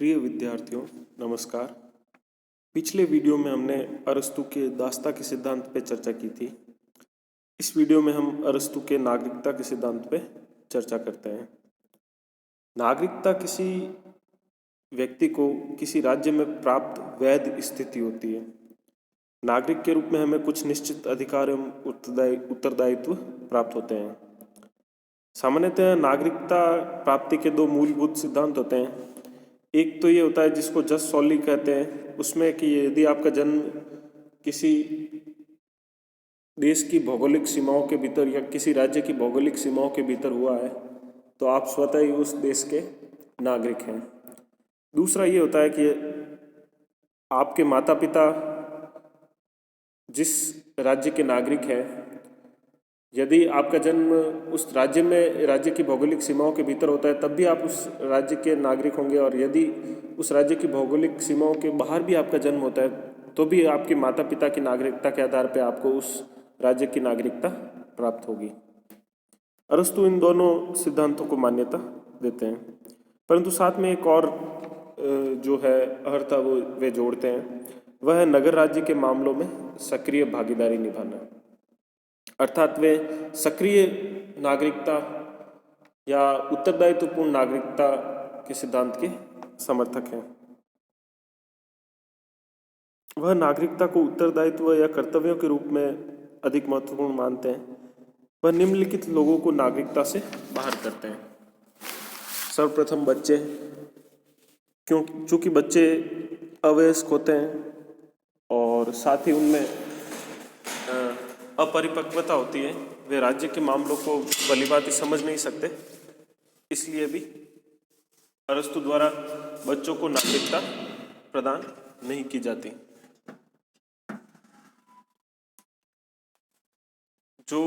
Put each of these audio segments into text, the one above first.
प्रिय विद्यार्थियों, नमस्कार। पिछले वीडियो में हमने अरस्तु के दास्ता के सिद्धांत पे चर्चा की थी। इस वीडियो में हम अरस्तु के नागरिकता के सिद्धांत पे चर्चा करते हैं। नागरिकता किसी व्यक्ति को किसी राज्य में प्राप्त वैध स्थिति होती है। नागरिक के रूप में हमें कुछ निश्चित अधिकार एवं उत्तरदायित्व प्राप्त होते हैं। सामान्यतः नागरिकता प्राप्ति के दो मूलभूत सिद्धांत होते हैं। एक तो ये होता है जिसको जस सॉली कहते हैं, उसमें कि यदि आपका जन्म किसी देश की भौगोलिक सीमाओं के भीतर या किसी राज्य की भौगोलिक सीमाओं के भीतर हुआ है तो आप स्वतः ही उस देश के नागरिक हैं। दूसरा ये होता है कि आपके माता पिता जिस राज्य के नागरिक हैं, यदि आपका जन्म उस राज्य की भौगोलिक सीमाओं के भीतर होता है तब भी आप उस राज्य के नागरिक होंगे, और यदि उस राज्य की भौगोलिक सीमाओं के बाहर भी आपका जन्म होता है तो भी आपके माता पिता की नागरिकता के आधार पर आपको उस राज्य की नागरिकता प्राप्त होगी। अरस्तु इन दोनों सिद्धांतों को मान्यता देते हैं, परंतु साथ में एक और जो है अर्थ वे जोड़ते हैं, वह है नगर राज्य के मामलों में सक्रिय भागीदारी निभाना। अर्थात वे सक्रिय नागरिकता या उत्तरदायित्वपूर्ण नागरिकता के सिद्धांत के समर्थक हैं। वह नागरिकता को उत्तरदायित्व या कर्तव्यों के रूप में अधिक महत्वपूर्ण मानते हैं। वह निम्नलिखित लोगों को नागरिकता से बाहर करते हैं। सर्वप्रथम बच्चे, क्योंकि बच्चे अवयस्क होते हैं और साथ ही उनमें अपरिपक्वता होती है, वे राज्य के मामलों को भलीभांति समझ नहीं सकते, इसलिए भी अरस्तु द्वारा बच्चों को नागरिकता प्रदान नहीं की जाती। जो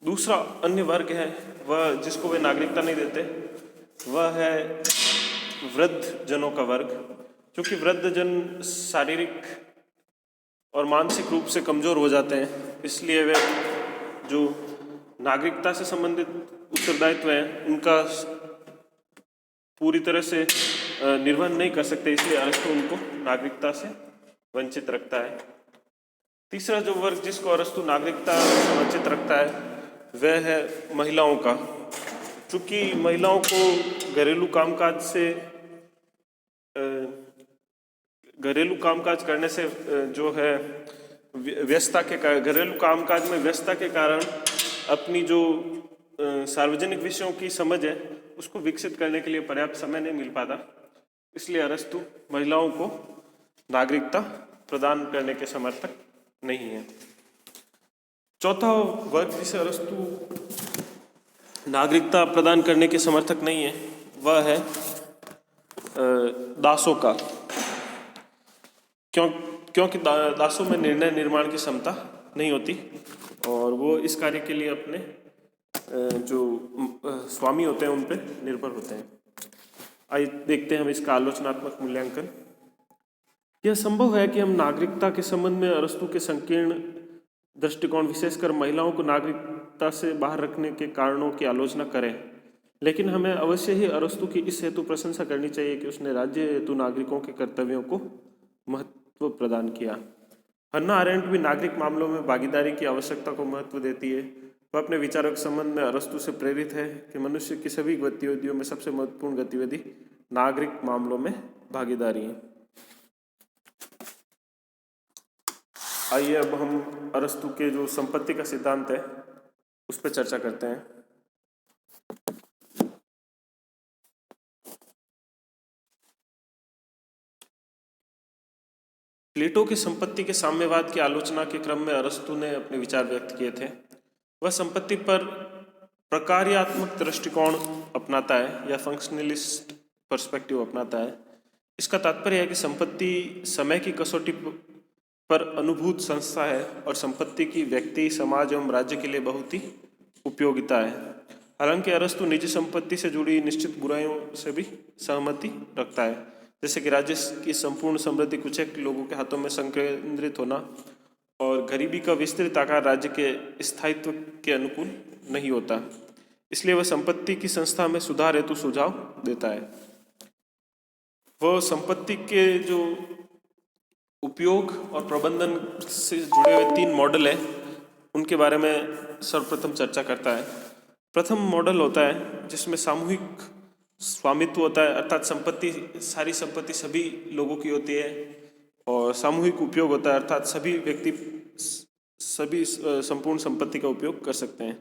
दूसरा अन्य वर्ग है वह जिसको वे नागरिकता नहीं देते, वह है वृद्ध जनों का वर्ग। क्योंकि वृद्ध जन शारीरिक और मानसिक रूप से कमजोर हो जाते हैं, इसलिए वे जो नागरिकता से संबंधित उत्तरदायित्व है उनका पूरी तरह से निर्वहन नहीं कर सकते, इसलिए अरस्तु उनको नागरिकता से वंचित रखता है। तीसरा जो वर्ग जिसको अरस्तु नागरिकता से वंचित रखता है वह है महिलाओं का। चूँकि महिलाओं को घरेलू कामकाज करने से जो है घरेलू कामकाज में व्यस्तता के कारण अपनी जो सार्वजनिक विषयों की समझ है उसको विकसित करने के लिए पर्याप्त समय नहीं मिल पाता, इसलिए अरस्तु महिलाओं को नागरिकता प्रदान करने के समर्थक नहीं है। चौथा वर्ग जिसे अरस्तु नागरिकता प्रदान करने के समर्थक नहीं है वह है दासों का। क्योंकि दासों में निर्णय निर्माण की क्षमता नहीं होती और वो इस कार्य के लिए अपने जो स्वामी होते हैं उन पर निर्भर होते हैं। आइए देखते हैं हम इसका आलोचनात्मक मूल्यांकन। यह संभव है कि हम नागरिकता के संबंध में अरस्तु के संकीर्ण दृष्टिकोण, विशेषकर महिलाओं को नागरिकता से बाहर रखने के कारणों की आलोचना करें, लेकिन हमें अवश्य ही अरस्तु की इस हेतु प्रशंसा करनी चाहिए कि उसने राज्य हेतु नागरिकों के कर्तव्यों को महत्व प्रदान किया। हन्ना आरेंट भी नागरिक मामलों में भागीदारी की आवश्यकता को महत्व देती है। वह अपने विचारों के संबंध में अरस्तु से प्रेरित है कि मनुष्य की सभी गतिविधियों में सबसे महत्वपूर्ण गतिविधि नागरिक मामलों में भागीदारी है। आइए अब हम अरस्तु के जो संपत्ति का सिद्धांत है उस पर चर्चा करते हैं। प्लेटो की संपत्ति के साम्यवाद की आलोचना के क्रम में अरस्तु ने अपने विचार व्यक्त किए थे। वह संपत्ति पर प्रकार्यात्मक दृष्टिकोण अपनाता है या फंक्शनलिस्ट पर्सपेक्टिव अपनाता है। इसका तात्पर्य है कि संपत्ति समय की कसौटी पर अनुभूत संस्था है और संपत्ति की व्यक्ति, समाज एवं राज्य के लिए बहुत ही उपयोगिता है। हालांकि अरस्तु निजी संपत्ति से जुड़ी निश्चित बुराइयों से भी सहमति रखता है, जैसे कि राज्य की संपूर्ण समृद्धि कुछ एक लोगों के हाथों में संकेंद्रित होना और गरीबी का विस्तृत आकार राज्य के स्थायित्व के अनुकूल नहीं होता। इसलिए वह संपत्ति की संस्था में सुधार हेतु सुझाव देता है। वह संपत्ति के जो उपयोग और प्रबंधन से जुड़े हुए 3 मॉडल हैं उनके बारे में सर्वप्रथम चर्चा करता है। प्रथम मॉडल होता है जिसमें सामूहिक स्वामित्व होता है, अर्थात सारी संपत्ति सभी लोगों की होती है, और सामूहिक उपयोग होता है, अर्थात सभी व्यक्ति सभी संपूर्ण संपत्ति का उपयोग कर सकते हैं।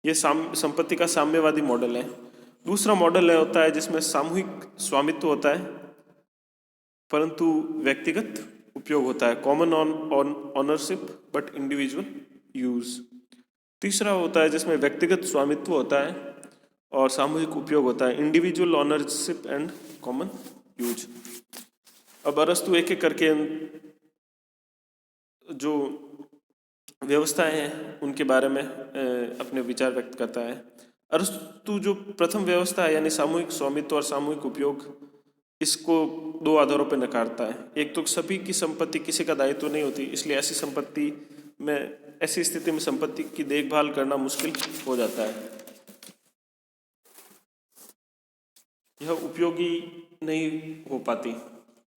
यह संपत्ति का साम्यवादी मॉडल है। दूसरा मॉडल होता है जिसमें सामूहिक स्वामित्व होता है परंतु व्यक्तिगत उपयोग होता है, common ownership but individual use. तीसरा होता है जिसमें व्यक्तिगत स्वामित्व होता है और सामूहिक उपयोग होता है, individual ownership and common use. अब अरस्तु एक एक करके जो व्यवस्थाएं हैं उनके बारे में अपने विचार व्यक्त करता है। अरस्तु जो प्रथम व्यवस्था है यानी सामूहिक स्वामित्व और सामूहिक उपयोग, इसको 2 आधारों पर नकारता है। एक तो सभी की संपत्ति किसी का दायित्व नहीं होती, इसलिए ऐसी स्थिति में संपत्ति की देखभाल करना मुश्किल हो जाता है, यह उपयोगी नहीं हो पाती।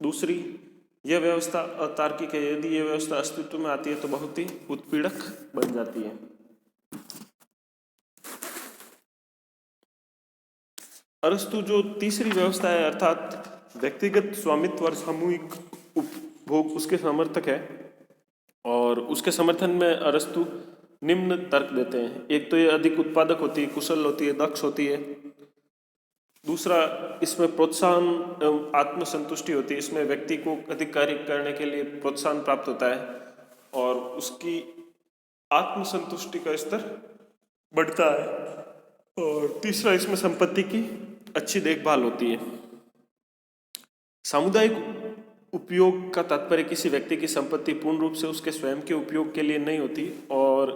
दूसरी, यह व्यवस्था अतार्किक है, यदि यह व्यवस्था अस्तित्व में आती है तो बहुत ही उत्पीड़क बन जाती है। अरस्तु जो तीसरी व्यवस्था है अर्थात व्यक्तिगत स्वामित्व और सामूहिक उपभोग, उसके समर्थक है, और उसके समर्थन में अरस्तु निम्न तर्क देते हैं। एक तो ये अधिक उत्पादक होती है, कुशल होती है, दक्ष होती है। दूसरा, इसमें प्रोत्साहन एवं आत्मसंतुष्टि होती है, इसमें व्यक्ति को अधिक कार्य करने के लिए प्रोत्साहन प्राप्त होता है और उसकी आत्मसंतुष्टि का स्तर बढ़ता है। और तीसरा, इसमें संपत्ति की अच्छी देखभाल होती है। सामुदायिक उपयोग का तात्पर्य किसी व्यक्ति की संपत्ति पूर्ण रूप से उसके स्वयं के उपयोग के लिए नहीं होती और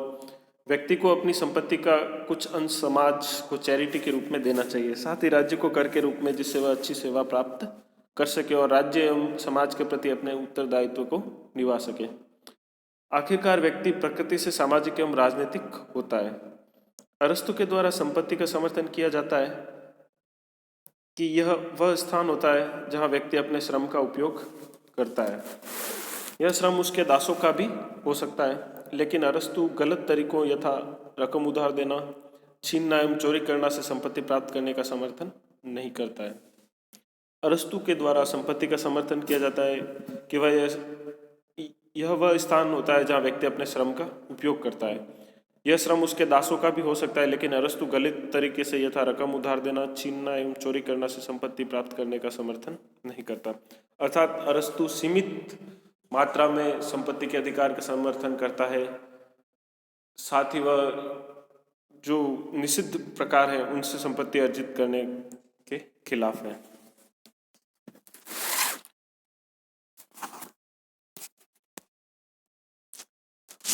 व्यक्ति को अपनी संपत्ति का कुछ अंश समाज को चैरिटी के रूप में देना चाहिए, साथ ही राज्य को कर के रूप में, जिससे वह अच्छी सेवा प्राप्त कर सके और राज्य एवं समाज के प्रति अपने उत्तरदायित्व को निभा सके। आखिरकार व्यक्ति प्रकृति से सामाजिक एवं राजनीतिक होता है। अरस्तु के द्वारा संपत्ति का समर्थन किया जाता है कि यह वह स्थान होता है जहाँ व्यक्ति अपने श्रम का उपयोग करता है। यह श्रम उसके दासों का भी हो सकता है, लेकिन अरस्तु गलत तरीकों यथा रकम उधार देना, छीनना एवं चोरी करना से संपत्ति प्राप्त करने का समर्थन नहीं करता है। अरस्तु के द्वारा संपत्ति का समर्थन किया जाता है कि यह वह स्थान होता है जहाँ व्यक्ति अपने श्रम का उपयोग करता है। यह श्रम उसके दासों का भी हो सकता है, लेकिन अरस्तु गलत तरीके से यथा रकम उधार देना, छीनना एवं चोरी करना से संपत्ति प्राप्त करने का समर्थन नहीं करता। अर्थात अरस्तु सीमित मात्रा में संपत्ति के अधिकार का समर्थन करता है, साथ ही वह जो निषिद्ध प्रकार है उनसे संपत्ति अर्जित करने के खिलाफ है।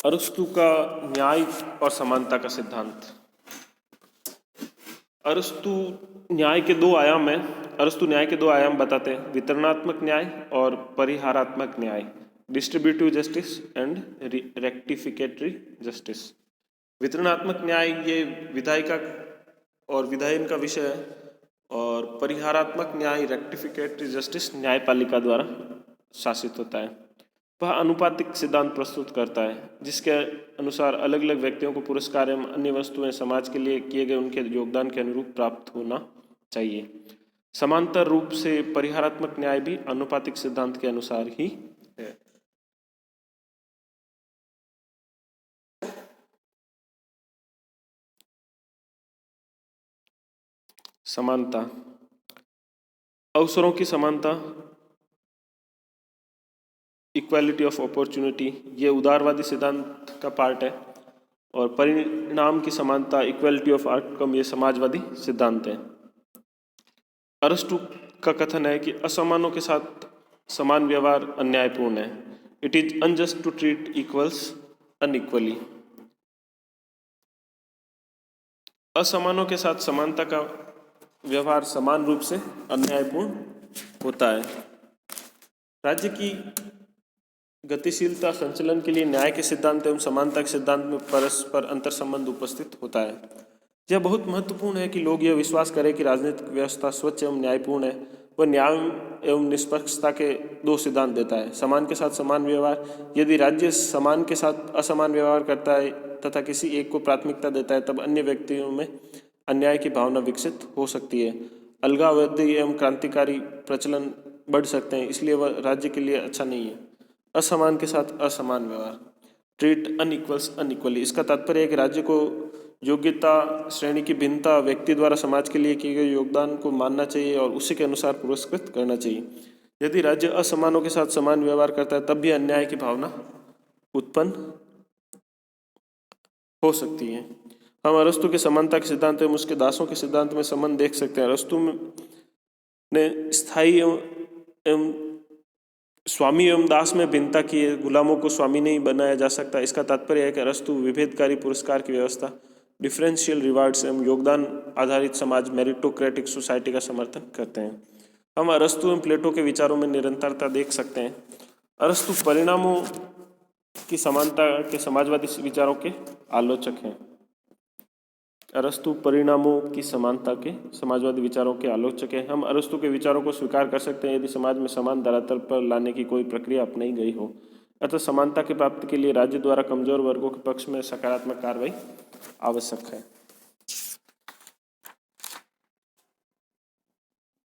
अरस्तु का न्याय और समानता का सिद्धांत। अरस्तु न्याय के 2 आयाम हैं। अरस्तु न्याय के 2 आयाम बताते हैं, वितरणात्मक न्याय और परिहारात्मक न्याय, डिस्ट्रीब्यूटिव जस्टिस एंड रेक्टिफिकेटरी जस्टिस। वितरणात्मक न्याय ये विधायिका और विधायन का विषय है और परिहारात्मक न्याय रेक्टिफिकेटरी जस्टिस न्यायपालिका द्वारा शासित होता है। वह अनुपातिक सिद्धांत प्रस्तुत करता है जिसके अनुसार अलग अलग व्यक्तियों को पुरस्कार एवं अन्य वस्तुएं समाज के लिए किए गए उनके योगदान के अनुरूप प्राप्त होना चाहिए। समांतर रूप से परिहारात्मक न्याय भी अनुपातिक सिद्धांत के अनुसार ही है। समानता, अवसरों की समानता, इक्वालिटी ऑफ अपॉर्चुनिटी, ये उदारवादी सिद्धांत का पार्ट है, और परिणाम की समानता, इक्वालिटी ऑफ आउटकम, ये समाजवादी सिद्धांत है। अरस्तु का कथन है कि असमानों के साथ समान व्यवहार अन्यायपूर्ण है। It is unjust to treat equals unequally. असमानों के साथ समानता का व्यवहार समान रूप से अन्यायपूर्ण होता है। राज्य की गतिशीलता संचलन के लिए न्याय के सिद्धांत एवं समानता के सिद्धांत में परस्पर अंतर संबंध उपस्थित होता है। यह बहुत महत्वपूर्ण है कि लोग यह विश्वास करें कि राजनीतिक व्यवस्था स्वच्छ एवं न्यायपूर्ण है वह न्याय एवं निष्पक्षता के दो सिद्धांत देता है। समान के साथ समान व्यवहार, यदि राज्य समान के साथ असमान व्यवहार करता है तथा किसी एक को प्राथमिकता देता है तब अन्य व्यक्तियों में अन्याय की भावना विकसित हो सकती है। अलगाववादी एवं क्रांतिकारी प्रचलन बढ़ सकते हैं, इसलिए वह राज्य के लिए अच्छा नहीं है। असमान के साथ असमान व्यवहार, ट्रीट अनइक्वल्स अनइक्वली, इसका तात्पर्य है कि राज्य को योग्यता श्रेणी की भिन्नता व्यक्ति द्वारा समाज के लिए किए गए योगदान को मानना चाहिए और उसी के अनुसार पुरस्कृत करना चाहिए। यदि राज्य असमानों के साथ समान व्यवहार करता है तब भी अन्याय की भावना उत्पन्न हो सकती है। हम अरस्तु के समानता के सिद्धांत एवं उसके दासों के सिद्धांत में संबंध देख सकते हैं। अरस्तु ने स्थायी एवं स्वामी एवं दास में भिन्नता की है। गुलामों को स्वामी नहीं बनाया जा सकता। इसका तात्पर्य है कि अरस्तु विभेदकारी पुरस्कार की व्यवस्था, डिफरेंशियल रिवार्ड्स एवं योगदान आधारित समाज, मेरिटोक्रेटिक सोसाइटी का समर्थन करते हैं। हम अरस्तु एवं प्लेटो के विचारों में निरंतरता देख सकते हैं। अरस्तु परिणामों की समानता के समाजवादी विचारों के आलोचक हैं। अरस्तु परिणामों की समानता के समाजवादी विचारों के आलोचक हैं। हम अरस्तु के विचारों को स्वीकार कर सकते हैं यदि समाज में समान धरातल पर लाने की कोई प्रक्रिया अपनाई गई हो। अतः समानता की प्राप्ति के लिए राज्य द्वारा कमजोर वर्गों के पक्ष में सकारात्मक कार्रवाई आवश्यक है।